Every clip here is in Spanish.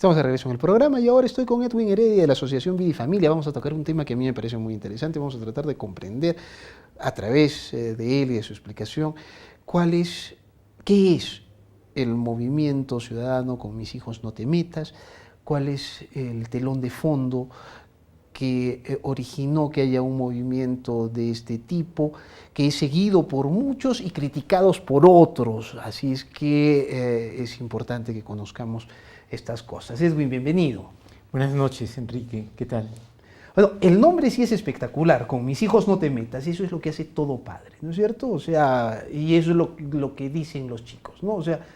Estamos de regreso en el programa y ahora estoy con Edwin Heredia de la Asociación Vida y Familia. Vamos a tocar un tema que a mí me parece muy interesante. Vamos a tratar de comprender a través de él y de su explicación qué es el movimiento ciudadano Con mis hijos no te metas, cuál es el telón de fondo que originó que haya un movimiento de este tipo, que es seguido por muchos y criticados por otros. Así es que es importante que conozcamos estas cosas. Edwin, bienvenido. Buenas noches, Enrique. ¿Qué tal? Bueno, el nombre sí es espectacular, Con mis hijos no te metas, eso es lo que hace todo padre, ¿no es cierto? O sea, y eso es lo que dicen los chicos, ¿no? O sea,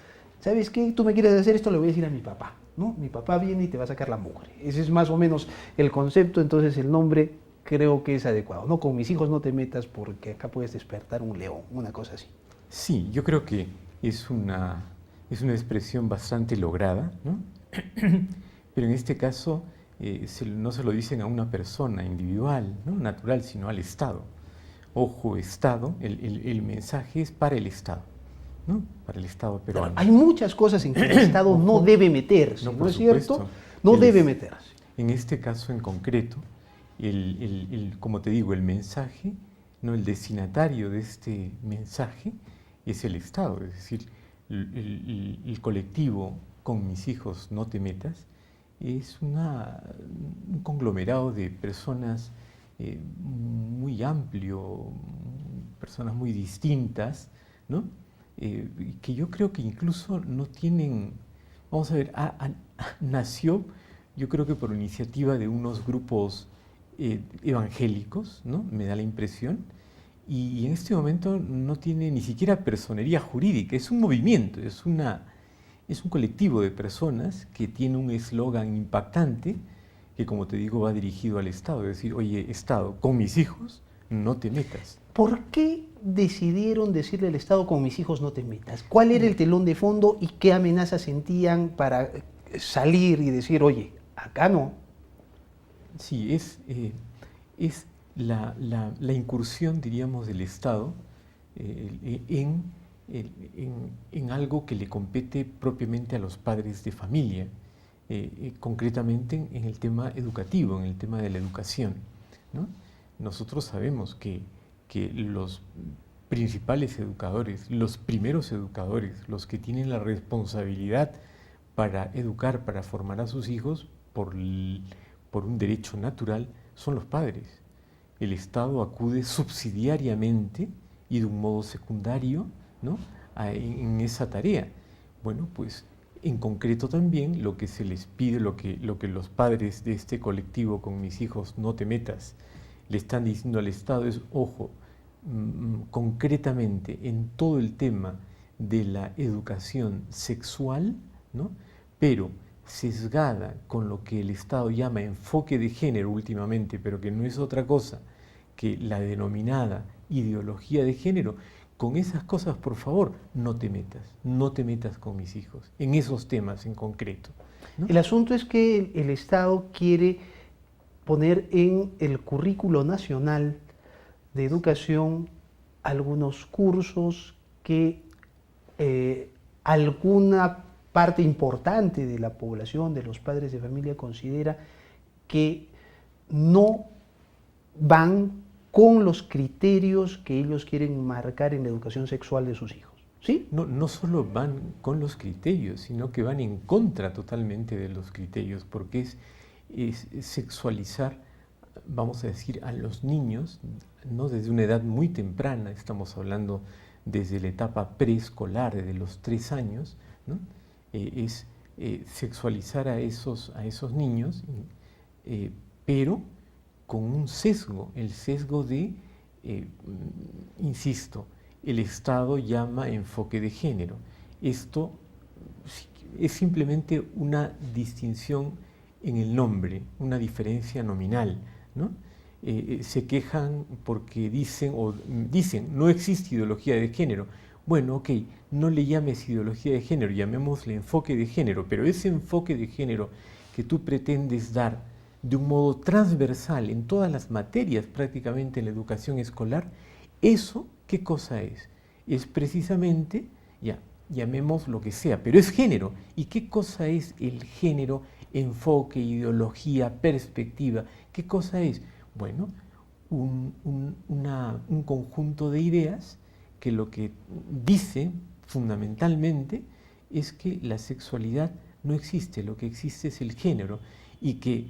¿sabes qué? Tú me quieres hacer esto, le voy a decir a mi papá, ¿no? Mi papá viene y te va a sacar la mugre. Ese es más o menos el concepto, entonces el nombre creo que es adecuado, ¿no? Con mis hijos no te metas porque acá puedes despertar un león, una cosa así. Sí, yo creo que es una expresión bastante lograda, ¿no? Pero en este caso no se lo dicen a una persona individual, ¿no? Natural, sino al Estado. Ojo, Estado, el mensaje es para el Estado, ¿no? Para el Estado peruano. Hay muchas cosas en que el Estado Ojo, no debe meterse, ¿no es cierto? No debe meterse. En este caso en concreto, como te digo, el mensaje, ¿no? El destinatario de este mensaje es el Estado, es decir, el colectivo Con mis hijos no te metas es un conglomerado de personas muy amplio, personas muy distintas, ¿no? Que yo creo que incluso no tienen, vamos a ver, nació yo creo que por iniciativa de unos grupos evangélicos, ¿no? Me da la impresión, y en este momento no tiene ni siquiera personería jurídica, es un movimiento, es un colectivo de personas que tiene un eslogan impactante que, como te digo, va dirigido al Estado, es decir, oye, Estado, con mis hijos no te metas. ¿Por qué decidieron decirle al Estado Con mis hijos no te metas? ¿Cuál era el telón de fondo y qué amenazas sentían para salir y decir, oye, acá no? Sí, es la incursión, diríamos, del Estado en algo que le compete propiamente a los padres de familia, concretamente en el tema educativo, en el tema de la educación, ¿no? Nosotros sabemos que los principales educadores, los primeros educadores, los que tienen la responsabilidad para educar, para formar a sus hijos por un derecho natural, son los padres. El Estado acude subsidiariamente y de un modo secundario, ¿no? en esa tarea. Bueno, pues en concreto también lo que se les pide, lo que los padres de este colectivo Con mis hijos no te metas le están diciendo al Estado es, ojo, concretamente en todo el tema de la educación sexual, ¿no? Pero sesgada con lo que el Estado llama enfoque de género últimamente, pero que no es otra cosa que la denominada ideología de género. Con esas cosas, por favor, no te metas con mis hijos, en esos temas en concreto, ¿no? El asunto es que el Estado quiere poner en el currículo nacional de educación algunos cursos que alguna parte importante de la población, de los padres de familia, considera que no van con los criterios que ellos quieren marcar en la educación sexual de sus hijos. ¿Sí? No solo van con los criterios, sino que van en contra totalmente de los criterios, porque es sexualizar, vamos a decir, a los niños, ¿no? Desde una edad muy temprana, estamos hablando desde la etapa preescolar, de los 3 años, ¿no? Es sexualizar a esos niños, pero con un sesgo, el sesgo de, insisto, el Estado llama enfoque de género. Esto es simplemente una distinción en el nombre, una diferencia nominal, ¿no? Se quejan porque dicen no existe ideología de género. Bueno, ok, no le llames ideología de género, llamémosle enfoque de género, pero ese enfoque de género que tú pretendes dar de un modo transversal en todas las materias prácticamente en la educación escolar, ¿eso qué cosa es? Es precisamente llamemos lo que sea, pero es género. ¿Y qué cosa es el género? Enfoque, ideología, perspectiva. ¿Qué cosa es? Bueno, un conjunto de ideas que lo que dice fundamentalmente es que la sexualidad no existe, lo que existe es el género, y que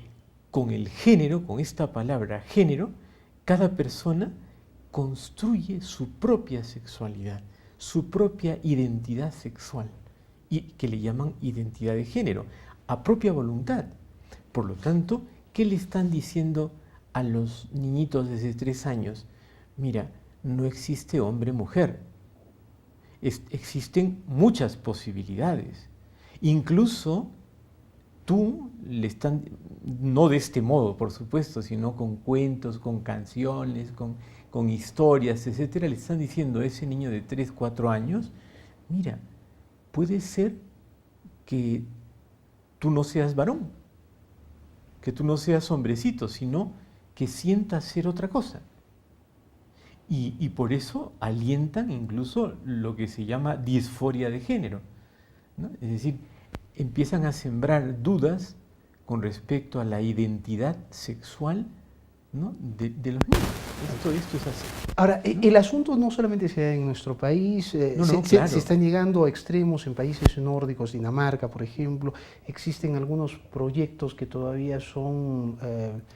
con el género, con esta palabra género, cada persona construye su propia sexualidad, su propia identidad sexual, y que le llaman identidad de género, a propia voluntad. Por lo tanto, ¿qué le están diciendo a los niñitos desde 3 años? Mira, no existe hombre-mujer, existen muchas posibilidades. Incluso tú le están, no de este modo, por supuesto, sino con cuentos, con canciones, con historias, etcétera, le están diciendo a ese niño de 3, 4 años, mira, puede ser que tú no seas varón, que tú no seas hombrecito, sino que sientas ser otra cosa. Y por eso alientan incluso lo que se llama disforia de género, ¿no? Es decir, empiezan a sembrar dudas con respecto a la identidad sexual, ¿no? de los niños. Esto es así. Ahora, ¿no? el asunto no solamente se da en nuestro país, Claro. se están llegando a extremos en países nórdicos, Dinamarca, por ejemplo. Existen algunos proyectos que todavía son...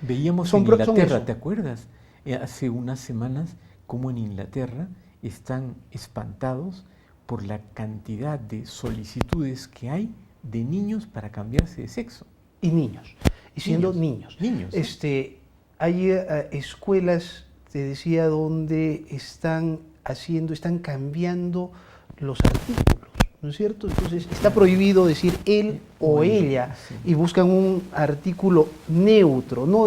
Veíamos en Inglaterra, ¿te acuerdas? Hace unas semanas, como en Inglaterra están espantados por la cantidad de solicitudes que hay de niños para cambiarse de sexo. Y niños, y siendo niños. Niños. Hay escuelas, te decía, donde están cambiando los artículos, ¿no es cierto? Entonces está prohibido decir él o ella, sí. Y buscan un artículo neutro, ¿no?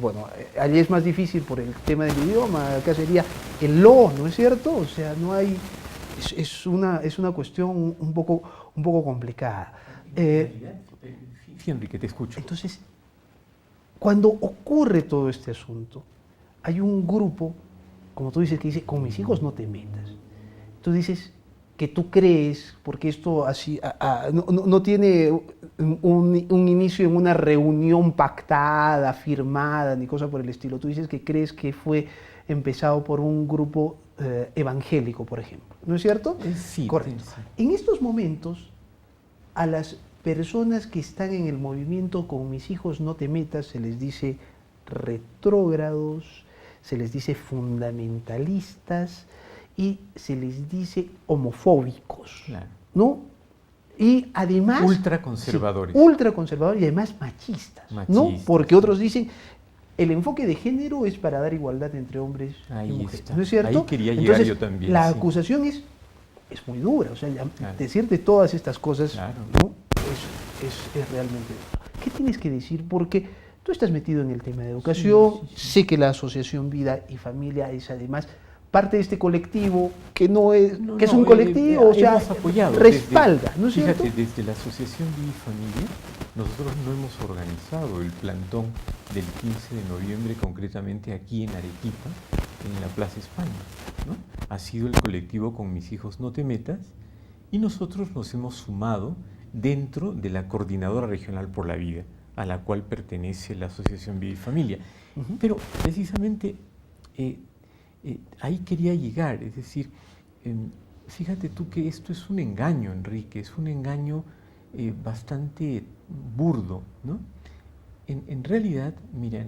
Bueno, allí es más difícil por el tema del idioma, acá sería el lo, ¿no es cierto? O sea, no hay, es una cuestión un poco complicada. Sí, Enrique, te escucho. Entonces, cuando ocurre todo este asunto, hay un grupo, como tú dices, que dice, con mis hijos no te metas. Tú dices que tú crees, porque esto así no tiene un inicio en una reunión pactada, firmada, ni cosa por el estilo. Tú dices que crees que fue empezado por un grupo evangélico, por ejemplo. ¿No es cierto? Sí. Correcto. Sí. En estos momentos, a las personas que están en el movimiento con mis hijos no te metas, se les dice retrógrados, se les dice fundamentalistas y se les dice homofóbicos, Claro. ¿no? Y además... Ultraconservadores. Sí, ultraconservadores y además machistas, ¿no? Porque otros dicen, el enfoque de género es para dar igualdad entre hombres y mujeres, está. ¿no es cierto? Ahí quería llegar Entonces, yo también. La sí. acusación es muy dura, o sea, Claro. decirte todas estas cosas, Claro. ¿no? es realmente duro. ¿Qué tienes que decir? Porque tú estás metido en el tema de educación, Sí. sé que la Asociación Vida y Familia es además parte de este colectivo que no es, que es un colectivo, o sea, apoyado respalda, ¿no es cierto? Fíjate, desde la Asociación Vida y Familia, nosotros no hemos organizado el plantón del 15 de noviembre, concretamente aquí en Arequipa, en la Plaza España, ¿no? Ha sido el colectivo Con Mis Hijos No Te Metas, y nosotros nos hemos sumado dentro de la Coordinadora Regional por la Vida, a la cual pertenece la Asociación Vida y Familia. Pero precisamente ahí quería llegar, es decir, fíjate tú que esto es un engaño, Enrique, es un engaño bastante burdo, ¿no? En realidad, mira,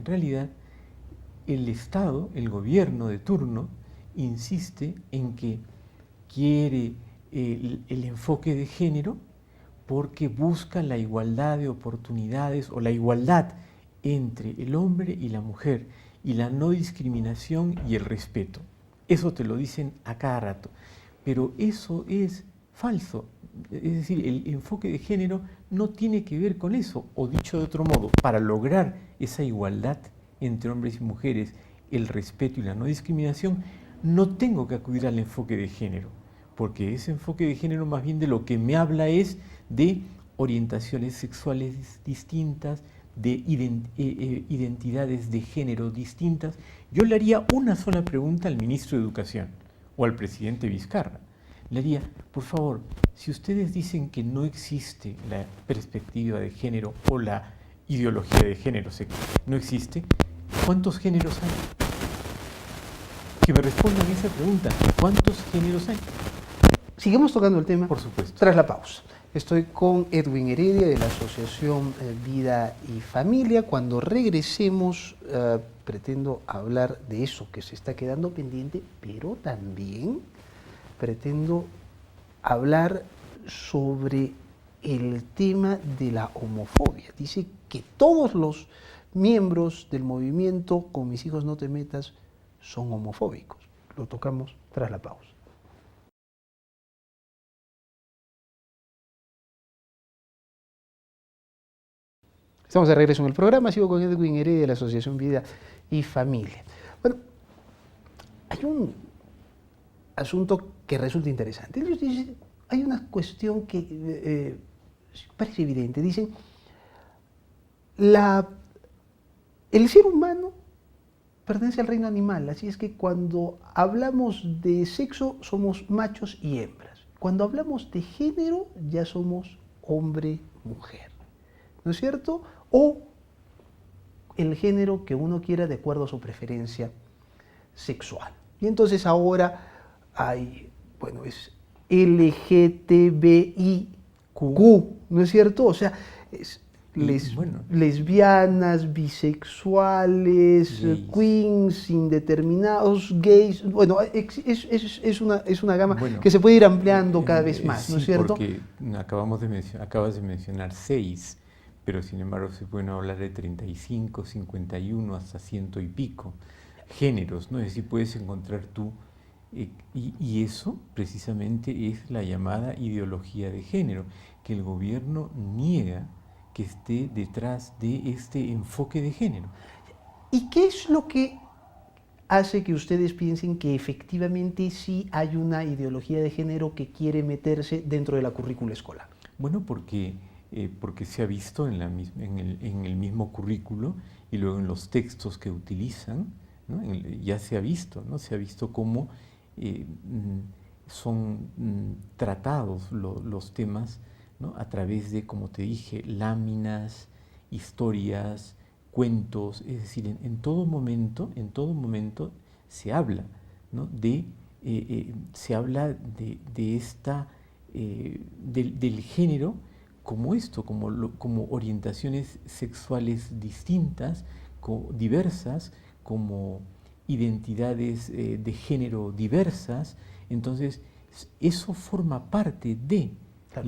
el Estado, el gobierno de turno, insiste en que quiere el enfoque de género porque busca la igualdad de oportunidades o la igualdad entre el hombre y la mujer y la no discriminación y el respeto. Eso te lo dicen a cada rato, pero eso es falso. Es decir, el enfoque de género no tiene que ver con eso, o dicho de otro modo, para lograr esa igualdad entre hombres y mujeres, el respeto y la no discriminación, no tengo que acudir al enfoque de género, porque ese enfoque de género más bien de lo que me habla es de orientaciones sexuales distintas, de identidades de género distintas. Yo le haría una sola pregunta al ministro de Educación o al presidente Vizcarra. le haría, por favor, si ustedes dicen que no existe la perspectiva de género o la ideología de género, no existe, ¿cuántos géneros hay? Que me respondan esa pregunta, ¿cuántos géneros hay? Sigamos tocando el tema. Por supuesto. Tras la pausa. Estoy con Edwin Heredia de la Asociación Vida y Familia. Cuando regresemos, pretendo hablar de eso que se está quedando pendiente, pero también pretendo hablar sobre el tema de la homofobia. Dice que todos los miembros del movimiento Con mis hijos no te metas son homofóbicos. Lo tocamos tras la pausa. Estamos de regreso en el programa, sigo con Edwin Heredia de la Asociación Vida y Familia. Bueno, hay un asunto que resulta interesante. Ellos dicen, hay una cuestión que parece evidente. Dicen, el ser humano pertenece al reino animal, así es que cuando hablamos de sexo somos machos y hembras. Cuando hablamos de género ya somos hombre-mujer, ¿no es cierto? O el género que uno quiera de acuerdo a su preferencia sexual. Y entonces ahora hay, bueno, es LGTBIQ, ¿no es cierto? O sea, es lesbianas, bisexuales, queens, indeterminados, gays. Bueno, es una gama que se puede ir ampliando cada vez más, ¿no es cierto? Porque acabas de mencionar 6, pero sin embargo se pueden hablar de 35, 51, hasta 100 y pico géneros, ¿no? Es decir, puedes encontrar tú, y eso precisamente es la llamada ideología de género, que el gobierno niega que esté detrás de este enfoque de género. ¿Y qué es lo que hace que ustedes piensen que efectivamente sí hay una ideología de género que quiere meterse dentro de la currícula escolar? Bueno, porque se ha visto en el mismo currículo y luego en los textos que utilizan, ¿no? Ya se ha visto, ¿no? Se ha visto cómo son tratados los temas, ¿no? A través de, como te dije, láminas, historias, cuentos, es decir, en todo momento se habla, ¿no? Se habla de esta, del género como esto, como orientaciones sexuales distintas, diversas, como identidades de género diversas. Entonces, eso forma parte de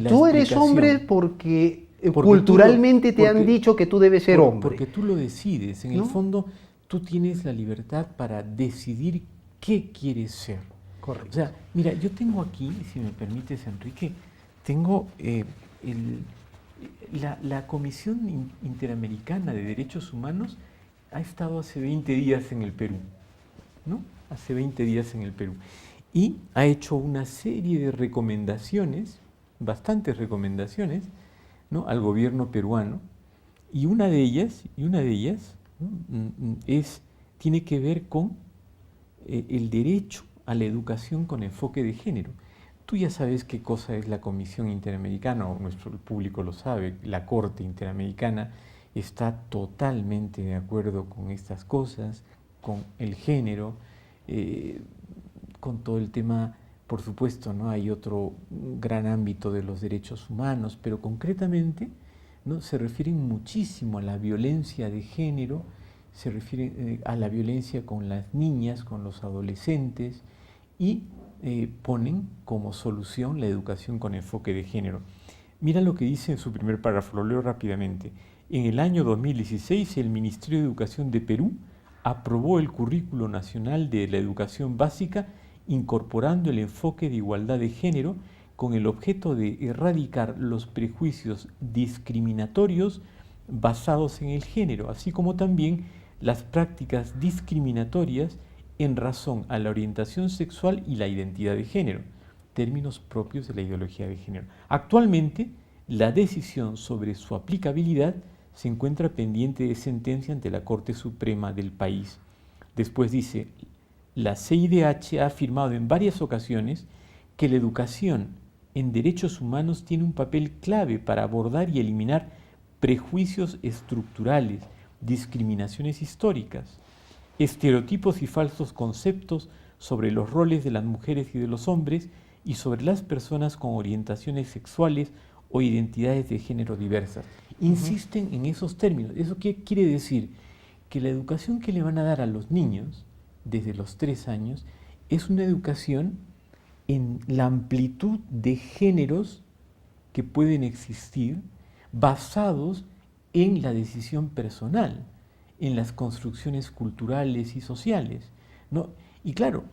tú eres hombre porque culturalmente te han dicho que tú debes ser hombre. Porque tú lo decides. En el fondo, tú tienes la libertad para decidir qué quieres ser. Correcto. O sea, mira, yo tengo aquí, si me permites, Enrique, tengo la Comisión Interamericana de Derechos Humanos ha estado hace 20 días en el Perú, ¿no? Hace 20 días en el Perú. Y ha hecho una serie de recomendaciones, bastantes recomendaciones, ¿no? Al gobierno peruano, y una de ellas, ¿no? Tiene que ver con el derecho a la educación con enfoque de género. Tú ya sabes qué cosa es la Comisión Interamericana, o nuestro público lo sabe, la Corte Interamericana está totalmente de acuerdo con estas cosas, con el género, con todo el tema. Por supuesto, ¿no? Hay otro gran ámbito de los derechos humanos, pero concretamente, ¿no? Se refieren muchísimo a la violencia de género, se refieren a la violencia con las niñas, con los adolescentes, y ponen como solución la educación con enfoque de género. Mira lo que dice en su primer párrafo, lo leo rápidamente. En el año 2016, el Ministerio de Educación de Perú aprobó el Currículo Nacional de la Educación Básica, incorporando el enfoque de igualdad de género con el objeto de erradicar los prejuicios discriminatorios basados en el género, así como también las prácticas discriminatorias en razón a la orientación sexual y la identidad de género, términos propios de la ideología de género. Actualmente, la decisión sobre su aplicabilidad se encuentra pendiente de sentencia ante la Corte Suprema del país. Después dice, la CIDH ha afirmado en varias ocasiones que la educación en derechos humanos tiene un papel clave para abordar y eliminar prejuicios estructurales, discriminaciones históricas, estereotipos y falsos conceptos sobre los roles de las mujeres y de los hombres y sobre las personas con orientaciones sexuales o identidades de género diversas. Insisten en esos términos. ¿Eso qué quiere decir? Que la educación que le van a dar a los niños desde los 3 años es una educación en la amplitud de géneros que pueden existir basados en la decisión personal, en las construcciones culturales y sociales, ¿no? Y claro,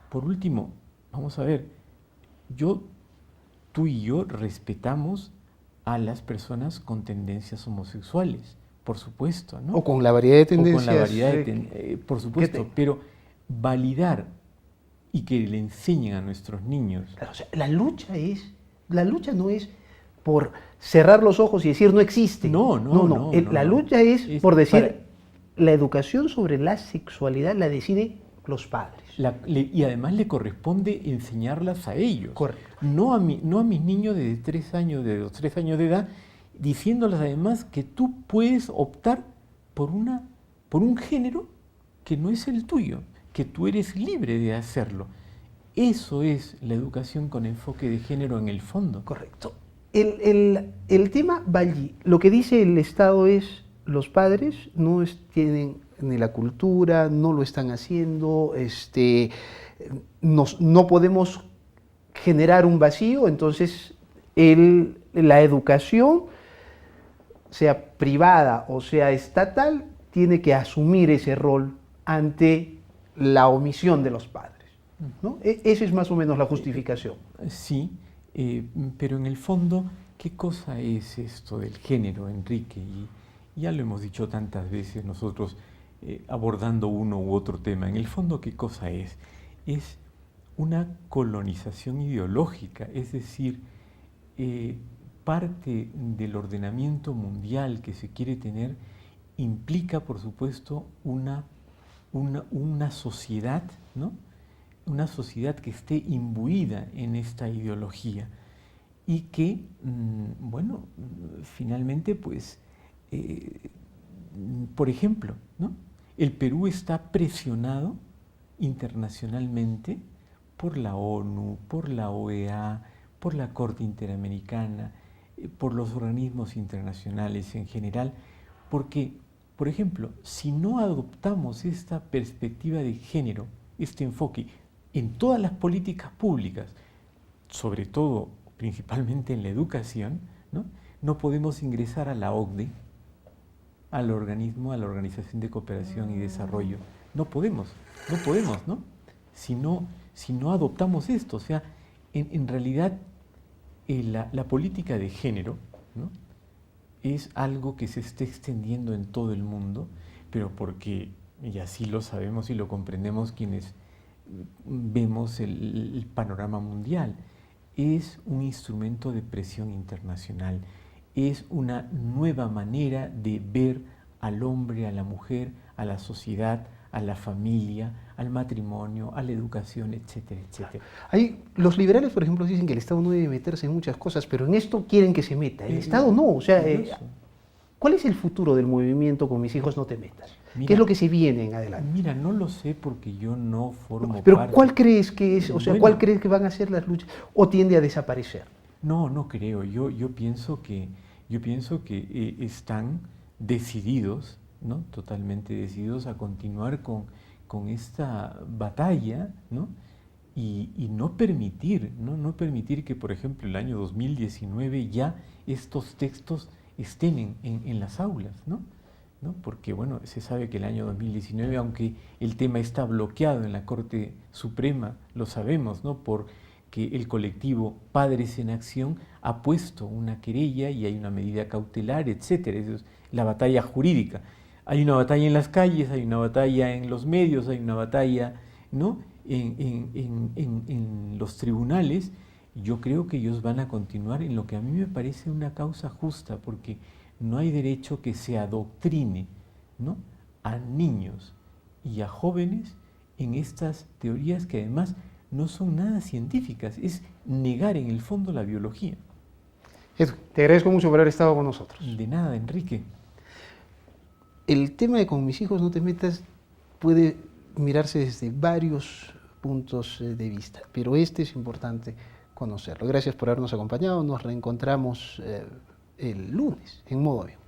por último, vamos a ver, tú y yo respetamos a las personas con tendencias homosexuales, por supuesto, ¿no? O con la variedad de tendencias. O con la variedad por supuesto, pero validar y que le enseñen a nuestros niños. O sea, la lucha no es por cerrar los ojos y decir no existe. No. La lucha es por decir la educación sobre la sexualidad la decide los padres. Y además le corresponde enseñarlas a ellos. Correcto. No a mis niños de los 3 años de edad, diciéndoles además que tú puedes optar por un género que no es el tuyo, que tú eres libre de hacerlo. Eso es la educación con enfoque de género en el fondo. Correcto. El tema Ballí, lo que dice el Estado es, los padres tienen ni la cultura, no lo están haciendo, no podemos generar un vacío, entonces la educación, sea privada o sea estatal, tiene que asumir ese rol ante la omisión de los padres, ¿no? Esa es más o menos la justificación. Sí, pero en el fondo, ¿qué cosa es esto del género, Enrique? Y ya lo hemos dicho tantas veces nosotros, abordando uno u otro tema. En el fondo, ¿qué cosa es? Es una colonización ideológica, es decir, parte del ordenamiento mundial que se quiere tener implica, por supuesto, una sociedad, ¿no? Una sociedad que esté imbuida en esta ideología y que, finalmente, pues, por ejemplo, ¿no? El Perú está presionado internacionalmente por la ONU, por la OEA, por la Corte Interamericana, por los organismos internacionales en general, porque, por ejemplo, si no adoptamos esta perspectiva de género, este enfoque en todas las políticas públicas, sobre todo, principalmente en la educación, no podemos ingresar a la OCDE, a la Organización de Cooperación y Desarrollo. No podemos, ¿no? Si no adoptamos esto, o sea, en realidad la política de género, ¿no? Es algo que se está extendiendo en todo el mundo, pero porque, y así lo sabemos y lo comprendemos quienes vemos el panorama mundial, es un instrumento de presión internacional, es una nueva manera de ver al hombre, a la mujer, a la sociedad, a la familia, al matrimonio, a la educación, etcétera, etcétera. Los liberales, por ejemplo, dicen que el Estado no debe meterse en muchas cosas, pero en esto quieren que se meta. El Estado no. O sea, ¿cuál es el futuro del movimiento Con mis hijos no te metas? Mira, ¿qué es lo que se viene en adelante? Mira, no lo sé porque yo no formo parte. Pero ¿cuál crees que es? O sea, ¿cuál crees que van a ser las luchas? ¿O tiende a desaparecer? No creo. Yo pienso que están decididos, ¿no? Totalmente decididos a continuar con esta batalla, ¿no? Y no permitir que, por ejemplo, el año 2019 ya estos textos estén en las aulas, ¿no? Porque, se sabe que el año 2019, aunque el tema está bloqueado en la Corte Suprema, lo sabemos, ¿no? Porque el colectivo Padres en Acción ha puesto una querella y hay una medida cautelar, etcétera. Eso es la batalla jurídica. Hay una batalla en las calles, hay una batalla en los medios, hay una batalla, ¿no? en los tribunales. Yo creo que ellos van a continuar en lo que a mí me parece una causa justa, porque no hay derecho que se adoctrine, ¿no? a niños y a jóvenes en estas teorías que además no son nada científicas, es negar en el fondo la biología. Edwin, te agradezco mucho por haber estado con nosotros. De nada, Enrique. El tema de con mis hijos no te metas puede mirarse desde varios puntos de vista, pero este es importante conocerlo. Gracias por habernos acompañado, nos reencontramos el lunes en Modo Avión.